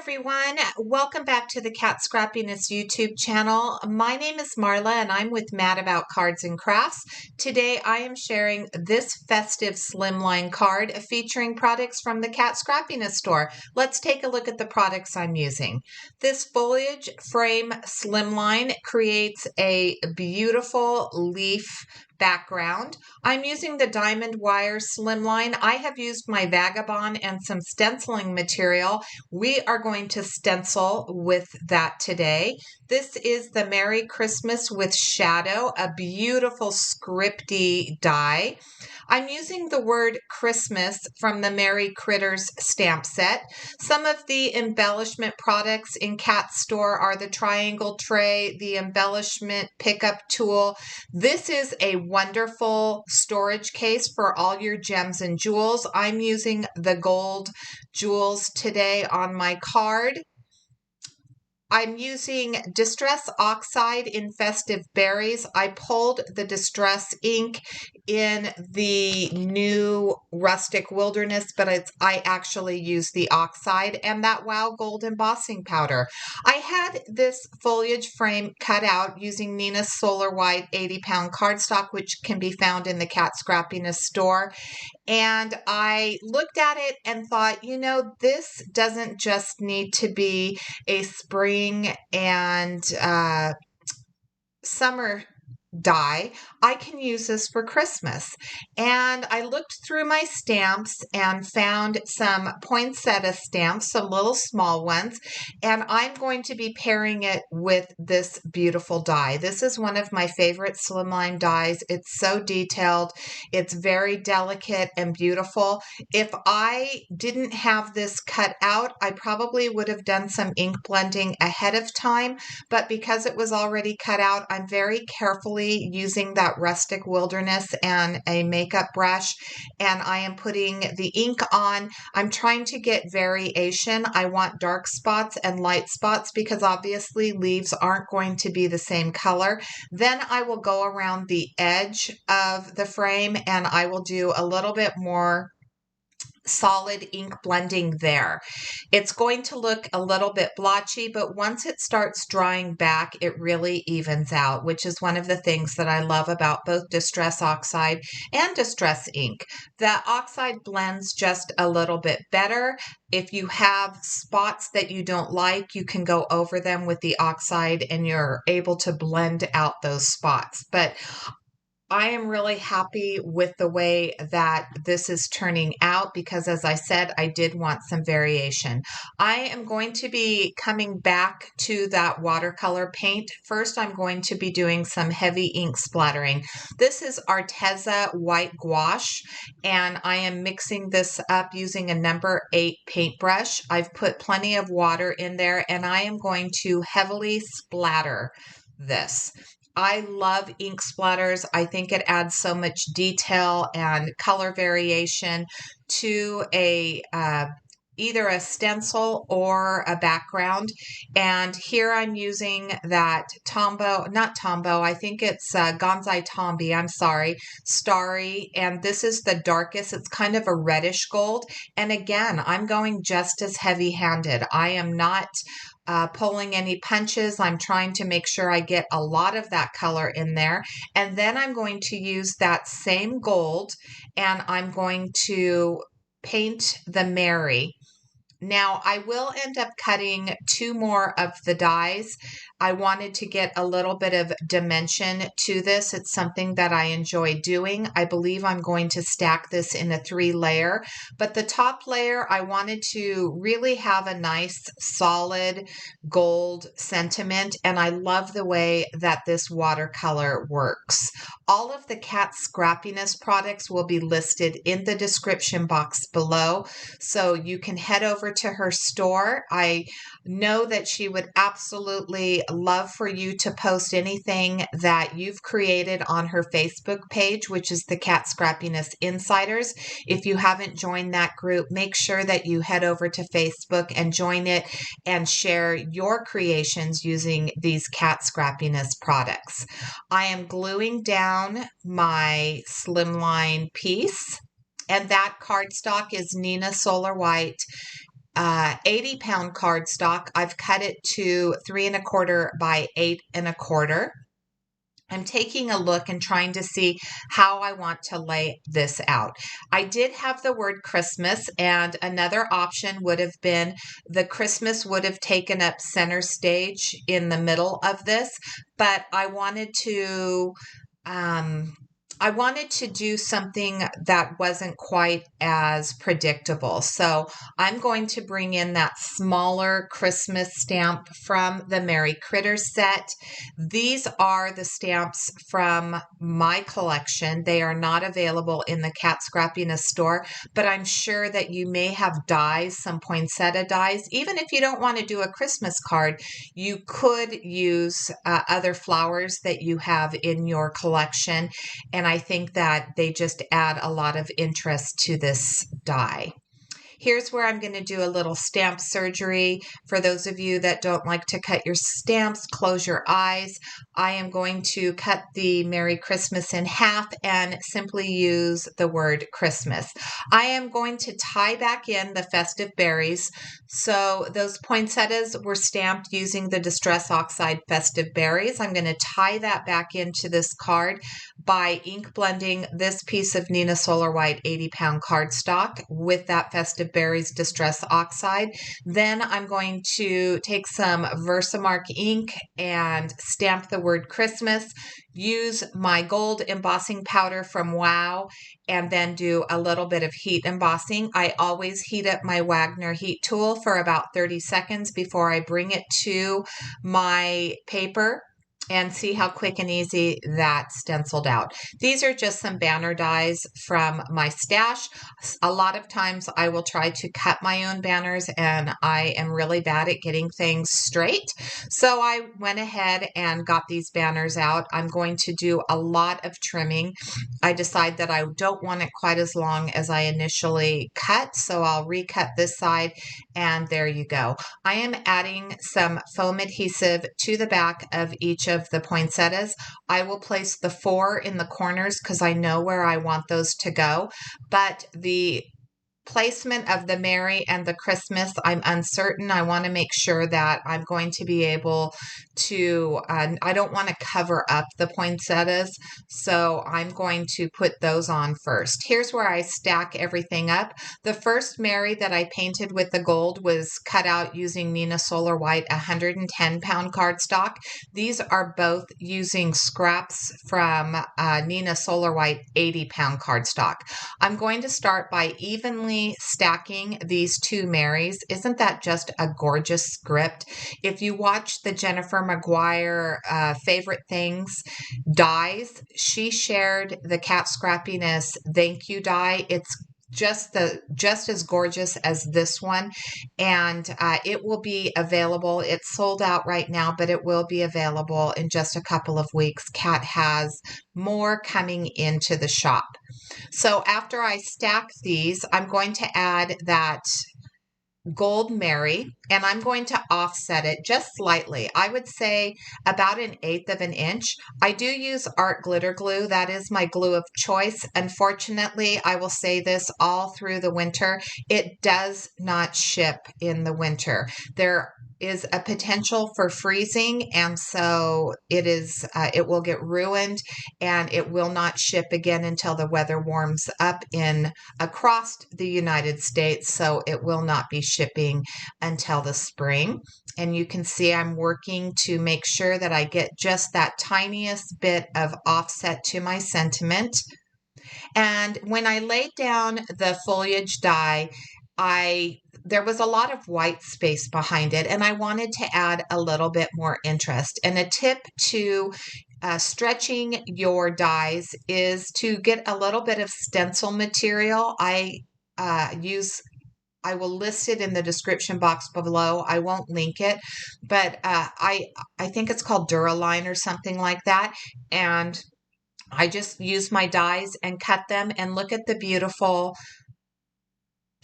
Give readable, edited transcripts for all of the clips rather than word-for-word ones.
everyone. Welcome back to the Cat Scrappiness YouTube channel. My name is Marla and I'm with Mad About Cards and Crafts. Today I am sharing this festive slimline card featuring products from the Cat Scrappiness store. Let's take a look at the products I'm using. This foliage frame slimline creates a beautiful leaf background. I'm using the diamond wire slimline. I have used my Vagabond and some stenciling material. We are going to stencil with that today. This is the Merry Christmas with Shadow, a beautiful scripty die. I'm using the word Christmas from the Merry Critters stamp set. Some of the embellishment products in Cat Store are the triangle tray, the embellishment pickup tool. This is a wonderful storage case for all your gems and jewels. I'm using the gold jewels today on my card. I'm using Distress Oxide in Festive Berries. I pulled the Distress ink in the new Rustic Wilderness, but I actually used the oxide and that Wow Gold embossing powder. I had this foliage frame cut out using Nina's Solar White 80-pound cardstock, which can be found in the Cat Scrappiness store. And I looked at it and thought, this doesn't just need to be a spring and summer die. I can use this for Christmas. And I looked through my stamps and found some poinsettia stamps, some little small ones, and I'm going to be pairing it with this beautiful die. This is one of my favorite slimline dies. It's so detailed. It's very delicate and beautiful. If I didn't have this cut out, I probably would have done some ink blending ahead of time, but because it was already cut out, I'm very carefully using that Rustic Wilderness and a makeup brush, and I am putting the ink on. I'm trying to get variation. I want dark spots and light spots because obviously leaves aren't going to be the same color. Then I will go around the edge of the frame and I will do a little bit more solid ink blending there. It's going to look a little bit blotchy, but once it starts drying back, it really evens out, which is one of the things that I love about both Distress Oxide and Distress ink. The oxide blends just a little bit better. If you have spots that you don't like, you can go over them with the oxide and you're able to blend out those spots. But I am really happy with the way that this is turning out because, as I said, I did want some variation. I am going to be coming back to that watercolor paint. First, I'm going to be doing some heavy ink splattering. This is Arteza White Gouache, and I am mixing this up using a number 8 paintbrush. I've put plenty of water in there, and I am going to heavily splatter this. I love ink splatters. I think it adds so much detail and color variation to either a stencil or a background. And here I'm using that I think it's Gonzai Tombi, I'm sorry, Starry. And this is the darkest. It's kind of a reddish gold. And again, I'm going just as heavy-handed. I am not pulling any punches. I'm trying to make sure I get a lot of that color in there. And then I'm going to use that same gold and I'm going to paint the Mary. Now, I will end up cutting 2 more of the dies. I wanted to get a little bit of dimension to this. It's something that I enjoy doing. I believe I'm going to stack this in a 3-layer, but the top layer, I wanted to really have a nice solid gold sentiment, and I love the way that this watercolor works. All of the Cat Scrappiness products will be listed in the description box below, so you can head over to her store. I know that she would absolutely love for you to post anything that you've created on her Facebook page, which is the Cat Scrappiness Insiders. If you haven't joined that group, make sure that you head over to Facebook and join it and share your creations using these Cat Scrappiness products. I am gluing down my slimline piece, and that cardstock is Nina Solar White 80-pound cardstock. I've cut it to 3¼ by 8¼ I'm taking a look and trying to see how I want to lay this out. I did have the word Christmas, and another option would have been the Christmas would have taken up center stage in the middle of this, but I wanted to do something that wasn't quite as predictable. So I'm going to bring in that smaller Christmas stamp from the Merry Critters set. These are the stamps from my collection. They are not available in the Cat Scrappiness store, but I'm sure that you may have dies, some poinsettia dies. Even if you don't want to do a Christmas card, you could use other flowers that you have in your collection. And I think that they just add a lot of interest to this die. Here's where I'm going to do a little stamp surgery. For those of you that don't like to cut your stamps, close your eyes. I am going to cut the Merry Christmas in half and simply use the word Christmas. I am going to tie back in the festive berries. So those poinsettias were stamped using the Distress Oxide festive berries. I'm going to tie that back into this card by ink blending this piece of Neenah Solar White 80-pound cardstock with that festive berries Distress Oxide. Then I'm going to take some Versamark ink and stamp the word Christmas, use my gold embossing powder from Wow, and then do a little bit of heat embossing. I always heat up my Wagner heat tool for about 30 seconds before I bring it to my paper, and see how quick and easy that stenciled out. These are just some banner dies from my stash. A lot of times I will try to cut my own banners, and I am really bad at getting things straight. So I went ahead and got these banners out. I'm going to do a lot of trimming. I decide that I don't want it quite as long as I initially cut, so I'll recut this side, and there you go. I am adding some foam adhesive to the back of each of the poinsettias. I will place the 4 in the corners because I know where I want those to go, but the placement of the Merry and the Christmas, I'm uncertain. I want to make sure that I'm going to be able to, I don't want to cover up the poinsettias, so I'm going to put those on first. Here's where I stack everything up. The first Merry that I painted with the gold was cut out using Neenah Solar White 110-pound cardstock. These are both using scraps from Neenah Solar White 80-pound cardstock. I'm going to start by evenly stacking these 2 Marys. Isn't that just a gorgeous script? If you watch the Jennifer Maguire Favorite Things dies, she shared the Cat Scrappiness thank you die. It's just as gorgeous as this one, and it will be available. It's sold out right now, but it will be available in just a couple of weeks. Cat has more coming into the shop. So after I stack these, I'm going to add that gold Merry, and I'm going to offset it just slightly. I would say about 1/8 of an inch. I do use art glitter glue. That is my glue of choice. Unfortunately, I will say this all through the winter, it does not ship in the winter. There is a potential for freezing, and so it will get ruined, and it will not ship again until the weather warms up across the United States, so it will not be shipping until the spring. And you can see I'm working to make sure that I get just that tiniest bit of offset to my sentiment. And when I laid down the foliage die, there was a lot of white space behind it, and I wanted to add a little bit more interest. And a tip to stretching your dies is to get a little bit of stencil material. I will list it in the description box below. I won't link it, but I think it's called Dura-Lar or something like that. And I just use my dies and cut them, and look at the beautiful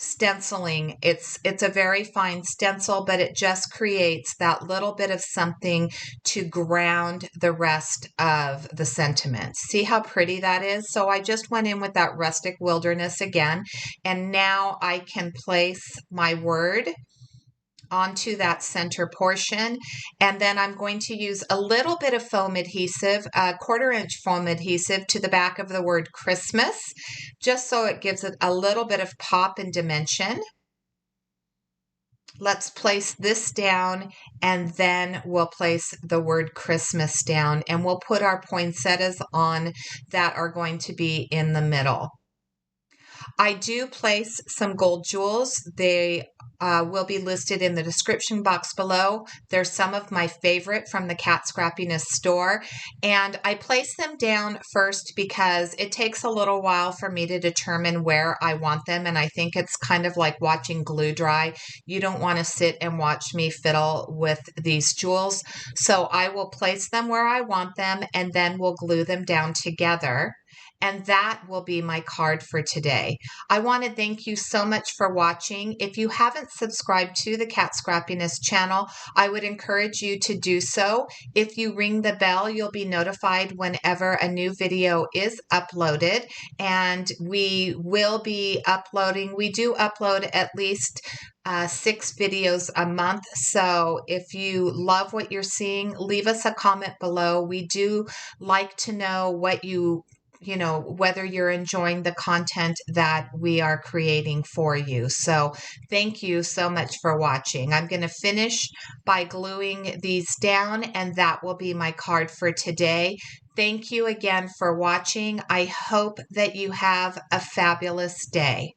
stenciling. It's a very fine stencil, but it just creates that little bit of something to ground the rest of the sentiment. See how pretty that is? So I just went in with that rustic wilderness again, and now I can place my word onto that center portion. And then I'm going to use a little bit of foam adhesive, a 1/4 inch foam adhesive to the back of the word Christmas, just so it gives it a little bit of pop and dimension. Let's place this down, and then we'll place the word Christmas down, and we'll put our poinsettias on that are going to be in the middle. I do place some gold jewels. They will be listed in the description box below. They're some of my favorite from the Cat Scrappiness store. And I place them down first because it takes a little while for me to determine where I want them. And I think it's kind of like watching glue dry. You don't want to sit and watch me fiddle with these jewels. So I will place them where I want them, and then we'll glue them down together. And that will be my card for today. I want to thank you so much for watching. If you haven't subscribed to the Cat Scrappiness channel, I would encourage you to do so. If you ring the bell, you'll be notified whenever a new video is uploaded. And we will be uploading, we do upload at least 6 videos a month. So if you love what you're seeing, leave us a comment below. We do like to know what whether you're enjoying the content that we are creating for you. So thank you so much for watching. I'm going to finish by gluing these down, and that will be my card for today. Thank you again for watching. I hope that you have a fabulous day.